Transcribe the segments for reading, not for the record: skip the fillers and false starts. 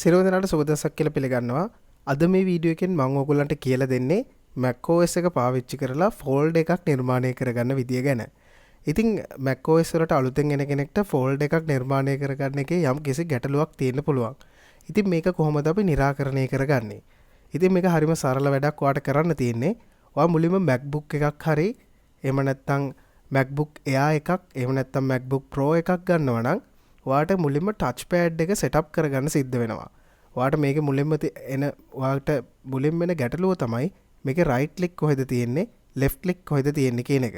සිරුව දෙනාට සුබ දවසක් කියලා පිළිගන්නවා. අද මේ වීඩියෝ එකෙන් මම ඔයගොල්ලන්ට කියලා දෙන්නේ macOS එක පාවිච්චි කරලා ෆෝල්ඩර් එකක් නිර්මාණය කරගන්න විදිය ගැන. ඉතින් macOS වලට අලුතෙන් එන කෙනෙක්ට ෆෝල්ඩර් එකක් නිර්මාණය කරගන්න එකේ යම් කිසි ගැටලුවක් තියෙන්න පුළුවන්. ඉතින් මේක කොහොමද අපි निराකරණය කරගන්නේ? ඉතින් මේක හරිම සරල වැඩක් ඔයාලට කරන්න තියෙන්නේ. ඔයා මුලින්ම MacBook එකක් හරි එහෙම නැත්නම් MacBook Air එකක් එහෙම නැත්නම් MacBook Pro එකක් ගන්නවා නම් ඔයාට මුලින්ම ටච් පෑඩ් එක සෙටප් කරගන්න සිද්ධ වෙනවා. ඔයාට මේකේ මුලින්ම ඔයාට මුලින්ම එන ගැටලුව තමයි මේකේ රයිට් ක්ලික් කොහෙද තියෙන්නේ ලෙෆ්ට් ක්ලික් කොහෙද තියෙන්නේ කියන එක.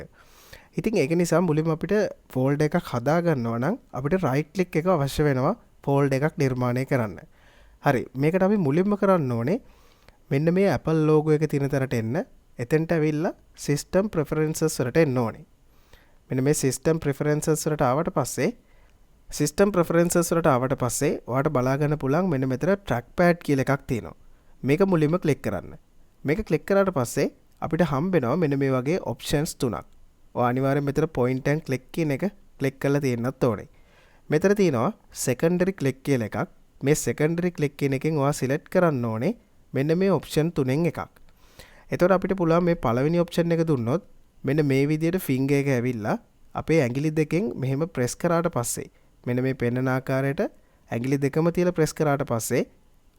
ඉතින් ඒක නිසා මුලින්ම අපිට ෆෝල්ඩර් එකක් හදා ගන්නවා නම් අපිට රයිට් ක්ලික් එක අවශ්‍ය වෙනවා ෆෝල්ඩර් එකක් නිර්මාණය කරන්න. හරි මේකට අපි මුලින්ම කරන්න ඕනේ මෙන්න මේ Apple logo එක තියෙන තැනට එන්න. එතෙන්ට ඇවිල්ලා System Preferences වලට එන්න ඕනේ. මෙන්න මේ System Preferences වලට ආවට පස්සේ System Preferences වලට ආවට පස්සේ ඔයාලට බලා ගන්න පුළුවන් මෙන්න මෙතන trackpad කියලා එකක් තියෙනවා. මේක මුලින්ම ක්ලික් කරන්න. මේක ක්ලික් කරාට පස්සේ අපිට හම්බ වෙනවා මෙන්න මේ වගේ options තුනක්. ඔයා අනිවාර්යෙන් මෙතන point and click කියන එක ක්ලික් කරලා තියෙන්නත් ඕනේ. මෙතන තියෙනවා secondary click කියලා එකක්. මේ secondary click කියන එකෙන් ඔයා select කරන්න ඕනේ මෙන්න මේ option තුනෙන් එකක්. එතකොට අපිට පුළුවන් මේ පළවෙනි option එක දුන්නොත් මෙන්න මේ විදිහට finger එක ඇවිල්ලා අපේ ඇඟිලි දෙකෙන් මෙහෙම press කරාට පස්සේ මෙන්න මේ පෙන්වන ආකාරයට ඇඟිලි දෙකම තියලා press කරාට පස්සේ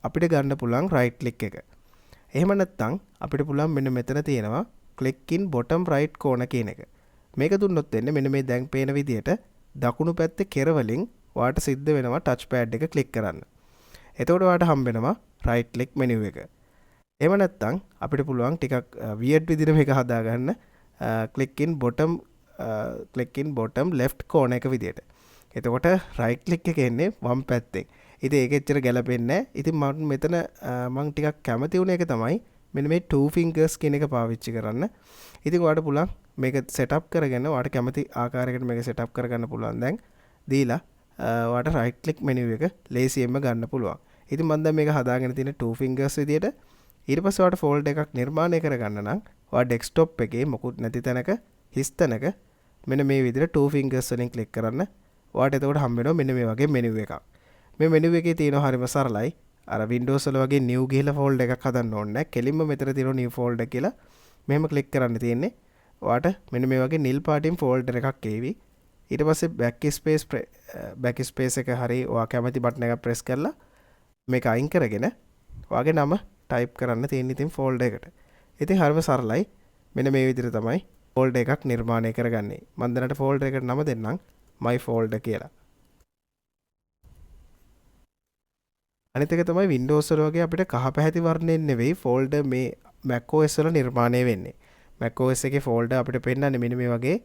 අපිට ගන්න පුළුවන් right click එක. එහෙම නැත්නම් අපිට පුළුවන් මෙන්න මෙතන තියෙනවා click in bottom right corner කියන එක. මේක දුන්නොත් වෙන්නේ මෙන්න මේ දැන් පේන විදිහට දකුණු පැත්තේ කෙරවලින් ඔයාට සිද්ධ වෙනවා touch pad එක click කරන්න. එතකොට ඔයාට හම්බ වෙනවා right click menu එක. එහෙම නැත්නම් අපිට පුළුවන් ටිකක් weird විදිහට මේක හදාගන්න click in bottom left corner එක විදිහට. එතකොට right click එක එන්නේ වම් පැත්තෙන්. ඉතින් ඒක එච්චර ගැලපෙන්නේ නැහැ. ඉතින් මම මෙතන මම ටිකක් කැමති වුණ එක තමයි මෙන්න මේ two fingers කියන එක පාවිච්චි කරන්න. ඉතින් ඔයාලට පුළුවන් මේක setup කරගෙන ඔයාලට කැමති ආකාරයකට මේක setup කරගන්න පුළුවන් දැන්. දීලා ඔයාලට right click menu එක ලේසියෙන්ම ගන්න පුළුවන්. ඉතින් මම දැන් මේක හදාගෙන තියෙන two fingers විදියට ඊට පස්සේ ඔයාලට folder එකක් නිර්මාණය කරගන්න නම් ඔයා desktop එකේ මොකුත් නැති තැනක හිස් තැනක මෙන්න මේ විදියට two fingers වලින් click කරන්න. ඔයාට එතකොට හම්බ වෙනවා මෙන්න මේ වගේ menu එකක්. මේ menu එකේ තියෙනවා හරිම සරලයි. අර Windows වල වගේ new ගිහලා folder එකක් හදන්න ඕනේ නැහැ. කෙලින්ම මෙතන තියෙනවා new folder කියලා. මෙහෙම click කරන්න තියෙන්නේ. ඔයාට මෙන්න මේ වගේ නිල් පාටින් folder එකක් එවි. ඊට පස්සේ backspace එක හරි ඔයා කැමති button එකක් press කරලා මේක අයින් කරගෙන ඔයාගේ නම type කරන්න තියෙන ඉතින් folder එකට. ඉතින් හරිම සරලයි. මෙන්න මේ විදිහට තමයි folder එකක් නිර්මාණය කරගන්නේ. මම දැනට folder එකට නම දෙන්නම්. my folder කියලා. අනිත් එක තමයි Windows වල වගේ අපිට කහ පැහැති වර්ණයෙන් නෙවෙයි folder මේ macOS වල නිර්මාණය වෙන්නේ. macOS එකේ folder අපිට පෙන්නන්නේ මෙන්න මේ වගේ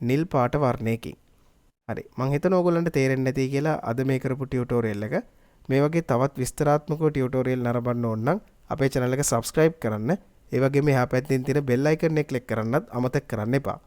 නිල් පාට වර්ණයකින්. හරි. මම හිතනවා ඔයගොල්ලන්ට තේරෙන්නේ නැති කියලා අද මේ කරපු ටියුටෝරියල් එක. මේ වගේ තවත් විස්තරාත්මකව ටියුටෝරියල් නරඹන්න ඕන නම් අපේ channel එක subscribe කරන්න. ඒ වගේම එහා පැත්තෙන් තියෙන bell icon එක click කරන්නත් අමතක කරන්න එපා.